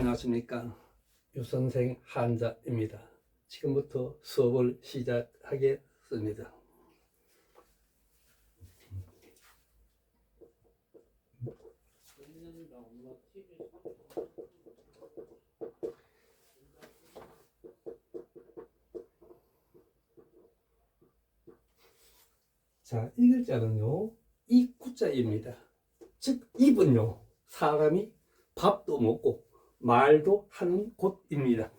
안녕하십니까. 유선생 한자입니다. 지금부터 수업을 시작하겠습니다. 자, 이 글자는요, 이 구자입니다. 즉, 입은요, 사람이 밥도 먹고 말도 하는 곳입니다.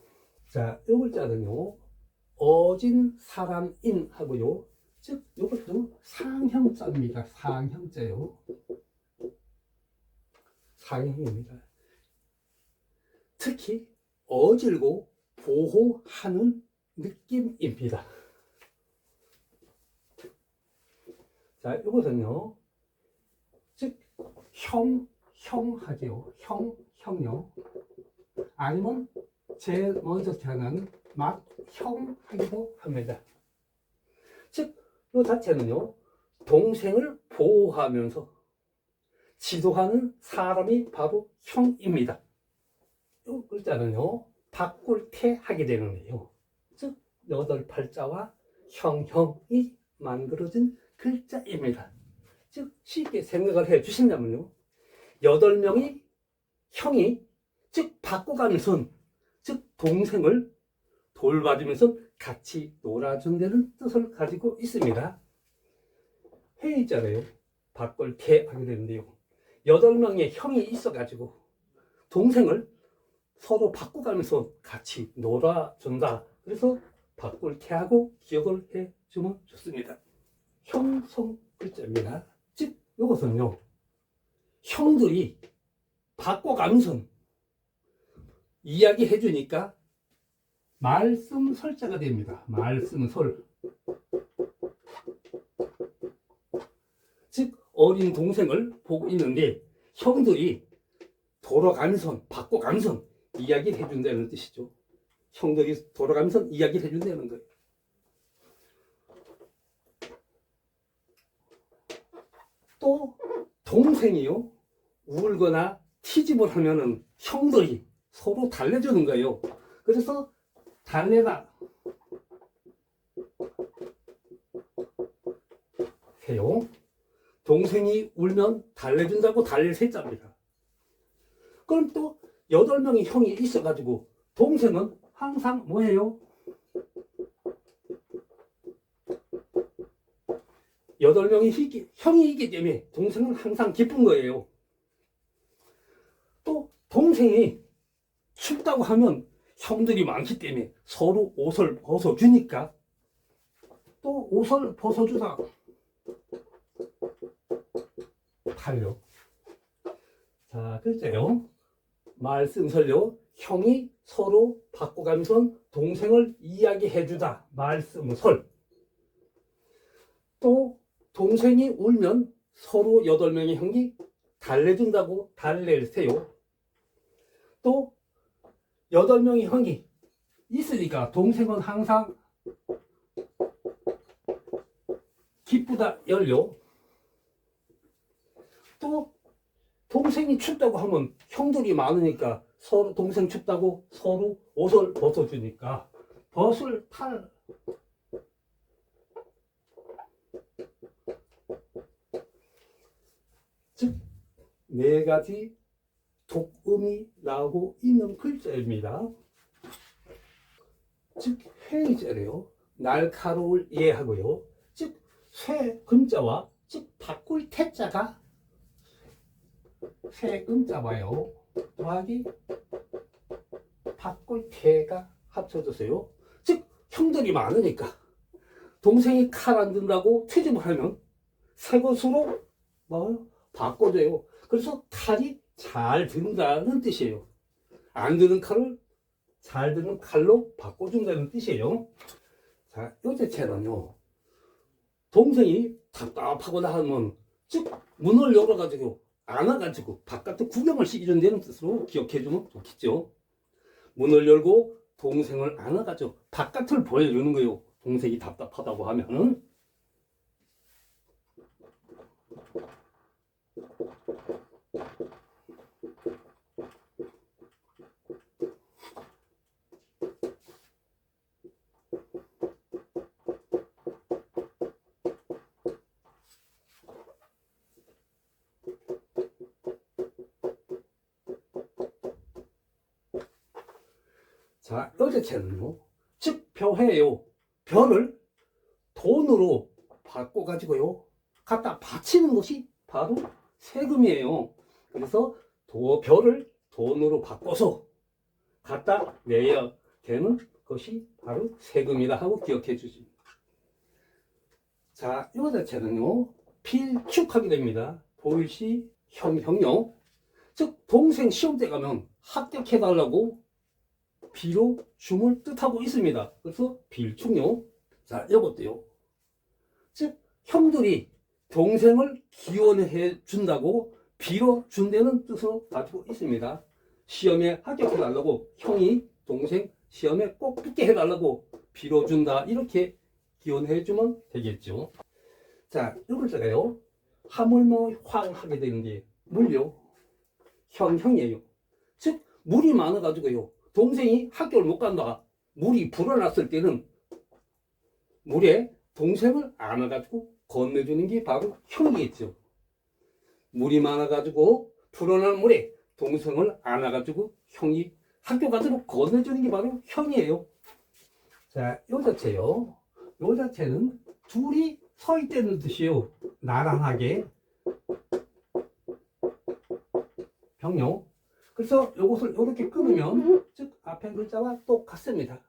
자, 이 글자는요, 어진 사람인 하고요. 즉, 이것도 상형자입니다. 상형자요. 상형입니다. 특히 어질고 보호하는 느낌입니다. 자, 이것은요, 즉, 형하지요. 형요. 아니면 제일 먼저 태어난 맏형 하기도 합니다. 즉, 이 자체는요, 동생을 보호하면서 지도하는 사람이 바로 형입니다. 이 글자는요, 바꿀테 하게 되는데요. 즉, 8팔자와 형이 만들어진 글자입니다. 즉, 쉽게 생각을 해 주신다면요, 8명의 형이, 즉, 바꿔가면서, 즉, 동생을 돌봐주면서 같이 놀아준다는 뜻을 가지고 있습니다. 회의자래요. 바꿀테 하게 되는데요. 8명의 형이 있어가지고 동생을 서로 바꿔가면서 같이 놀아준다. 그래서 바꿀테하고 기억을 해주면 좋습니다. 형성 글자입니다. 즉, 이것은요, 형들이 바꿔가면서 이야기해주니까 말씀설자가 됩니다. 말씀설. 즉, 어린 동생을 보고 있는데 형들이 돌아가면서 바꿔가면서 이야기를 해준다는 뜻이죠. 형들이 돌아가면서 이야기를 해준다는 거예요. 또 동생이요, 울거나 티집을 하면은 형들이 서로 달래주는 거예요. 그래서 달래라 해요. 동생이 울면 달래준다고 달랠 세자입니다. 그럼 또 8명의 형이 있어가지고 동생은 항상 뭐예요? 8명의 형이 있기 때문에 동생은 항상 기쁜 거예요. 또 동생이 춥다고 하면 형들이 많기 때문에 서로 옷을 벗어주니까 또 옷을 벗어주다 달려. 자, 글쎄요, 말씀설요, 형이 서로 바꿔가면서 동생을 이야기해주다. 말씀설. 또 동생이 울면 서로 8명의 형이 달래준다고 달랠세요. 또 8명의 형이 있으니까 동생은 항상 기쁘다 열려. 또 동생이 춥다고 하면 형들이 많으니까 서로 동생 춥다고 서로 옷을 벗어주니까 벗을 탈. 즉, 4가지 독음이 나오고 있는 글자입니다. 즉, 회의자래요. 날카로울 예하고요. 즉, 쇠 금자와 즉 바꿀 태자가 쇠 금자와요. 더하기 바꿀 태가 합쳐졌어요. 즉, 형들이 많으니까 동생이 칼 안 든다고 퇴집을 하면 새 것으로 뭐 바꿔줘요. 그래서 칼이 잘 든다는 뜻이에요. 안 드는 칼을 잘 드는 칼로 바꿔준다는 뜻이에요. 자, 이 자체는요, 동생이 답답하거나 하면 즉 문을 열어가지고 안아가지고 바깥에 구경을 시켜준다는 뜻으로 기억해주면 좋겠죠. 문을 열고 동생을 안아가지고 바깥을 보여주는 거예요. 동생이 답답하다고 하면은. 자, 여자체는요, 즉, 벼해요. 벼를 돈으로 바꿔가지고요, 갖다 바치는 것이 바로 세금이에요. 그래서 벼를 돈으로 바꿔서 갖다 내야 되는 것이 바로 세금이다 하고 기억해 주십니다. 자, 이 자체는요, 필축하게 됩니다. 보일시 형용. 즉, 동생 시험 때 가면 합격해달라고 비로 줌을 뜻하고 있습니다. 그래서 필축용. 자, 이것도요. 즉, 형들이 동생을 기원해 준다고 비로 준다는 뜻으로 가지고 있습니다. 시험에 합격해달라고 형이 동생 시험에 꼭 붙게 해달라고 비로 준다. 이렇게 기원해 주면 되겠죠. 자, 이 글자가요, 하물며 황하게 되는데 물요, 형이에요. 즉, 물이 많아가지고요, 동생이 학교를 못 간다, 물이 불어났을 때는 물에 동생을 안아가지고 건네주는 게 바로 형이겠죠. 물이 많아가지고 불어난 물에 동생을 안아가지고 형이 학교 가도록 건네주는 게 바로 형이에요. 자, 요 자체요, 요 자체는 둘이 서 있다는 뜻이에요. 나란하게. 병용. 그래서 이것을 이렇게 끊으면 즉 앞에 글자와 똑같습니다.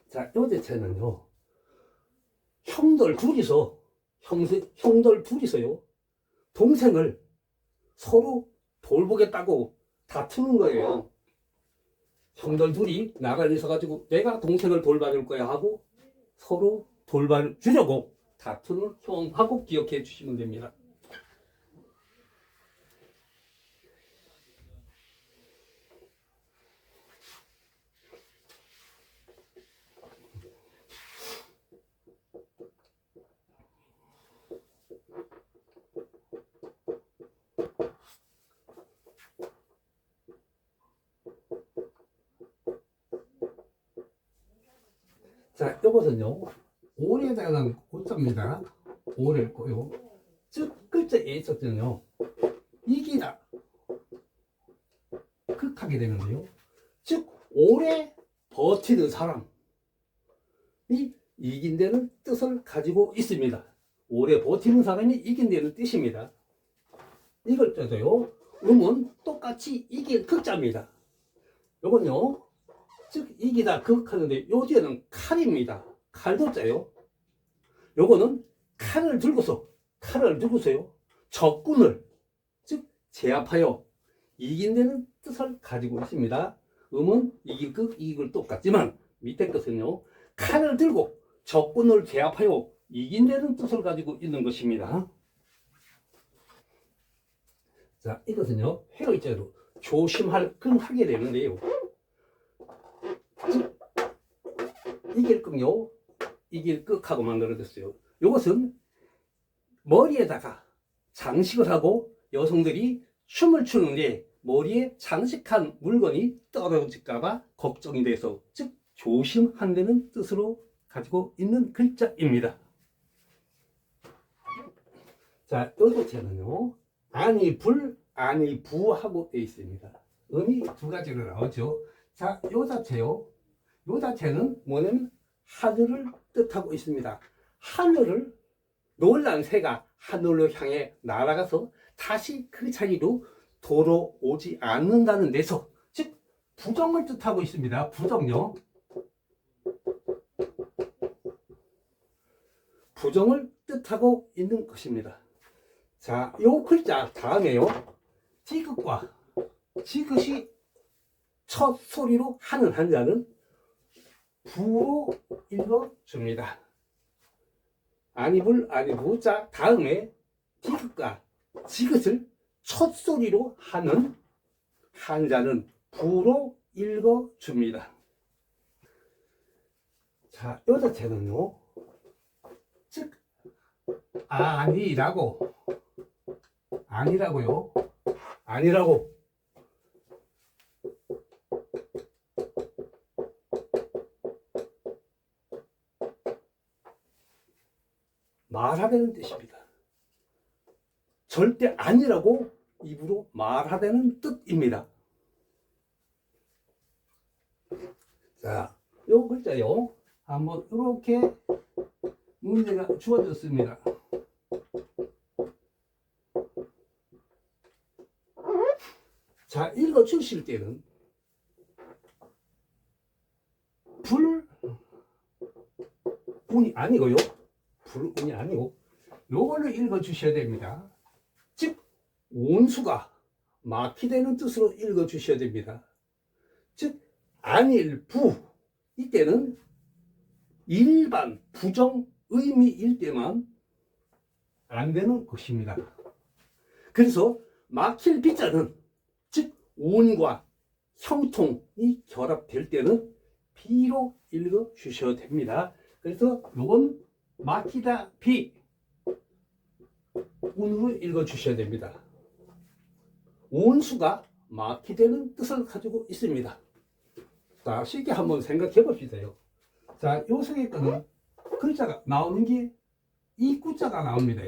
자, 요 자체는요, 형들 둘이서요, 동생을 서로 돌보겠다고 다투는 거예요. 형들 둘이 나란히 서가지고 내가 동생을 돌봐줄 거야 하고 서로 돌봐주려고 다투는 형하고 기억해 주시면 됩니다. 자, 이것은요, 오래에 대한 고자입니다. 오래일 거요. 즉, 글자에 있었더니요, 이기다. 극하게 되는데요. 즉, 오래 버티는 사람이 이긴다는 뜻을 가지고 있습니다. 오래 버티는 사람이 이긴다는 뜻입니다. 이 글자도요, 음은 똑같이 이길 극자입니다. 요건요, 즉, 이기다, 극하는데, 요 뒤에는 칼입니다. 칼도자요. 요거는 칼을 들고서요, 적군을, 즉, 제압하여 이긴다는 뜻을 가지고 있습니다. 음은 이길 극, 이길 똑같지만, 밑에 것은요, 칼을 들고 적군을 제압하여 이긴다는 뜻을 가지고 있는 것입니다. 자, 이것은요, 회의자로 조심할 하게 되는데요. 즉, 이길 극요, 이길 극하고 만들어졌어요. 이것은 머리에다가 장식을 하고 여성들이 춤을 추는데 머리에 장식한 물건이 떨어질까봐 걱정이 돼서, 즉, 조심한다는 뜻으로 가지고 있는 글자입니다. 자, 여기서는요, 아니 불, 아니 부하고 되어 있습니다. 음이 두 가지로 나오죠. 자, 요 자체요, 요 자체는 뭐냐면 하늘을 뜻하고 있습니다. 하늘을, 놀란 새가 하늘로 향해 날아가서 다시 그 자리로 돌아오지 않는다는 데서, 즉, 부정을 뜻하고 있습니다. 부정요. 부정을 뜻하고 있는 것입니다. 자, 요 글자 다음에요, 지긋과 지긋이 첫 소리로 하는 한자는 부로 읽어줍니다. 아니불, 아니부. 자, 다음에 지긋과 지긋을 첫 소리로 하는 한자는 부로 읽어줍니다. 자, 요 자체는요, 즉, 아니라고요. 아니라고. 말하다는 뜻입니다. 절대 아니라고 입으로 말하다는 뜻입니다. 자, 요 글자요. 한번 이렇게 문제가 주어졌습니다. 자, 읽어 주실 때는 불운이 아니고요. 불운이 아니고 요걸로 읽어 주셔야 됩니다. 즉 온수가 막히되는 뜻으로 읽어 주셔야 됩니다. 즉 안일부, 이때는 일반 부정 의미일 때만 안 되는 것입니다. 그래서 막힐 비자는 즉 온과 형통이 결합될 때는 비로 읽어 주셔야 됩니다. 그래서 요건 막히다 비, 운으로 읽어 주셔야 됩니다. 온수가 막히되는 뜻을 가지고 있습니다. 자, 쉽게 한번 생각해 봅시다요. 자, 요 속에 거는 글자가 나오는 게 이 구자가 나옵니다.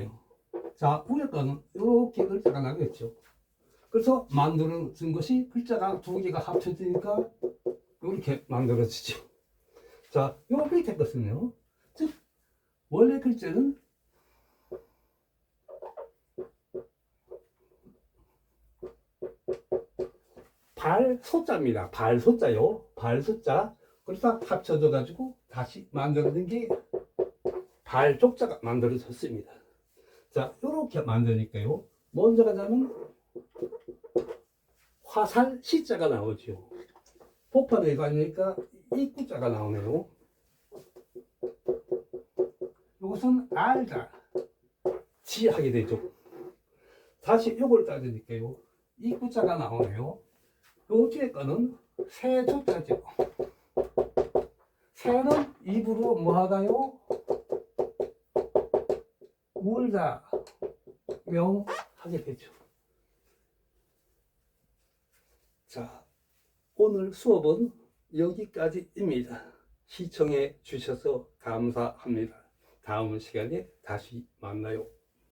자, 위에 거는 이렇게 글자가 나겠죠. 그래서 만들어진 것이 글자가 두 개가 합쳐지니까 이렇게 만들어지죠. 자, 요 밑에 것은요. 즉, 원래 글자는 발소자입니다. 발소자요. 발소자. 그래서 합쳐져 가지고 다시 만들어진 게 발족자가 만들어졌습니다. 자, 이렇게 만드니까요. 먼저 가자면 화살 시자가 나오죠. 복판에 가니까 입구자가 나오네요. 이것은 알다, 지하게 되죠. 다시 이걸 따지니까요. 입구자가 나오네요. 요 뒤에 거는 새조자죠. 새는 입으로 뭐 하다요? 울다, 명하게 되죠. 자, 오늘 수업은 여기까지입니다. 시청해 주셔서 감사합니다. 다음 시간에 다시 만나요.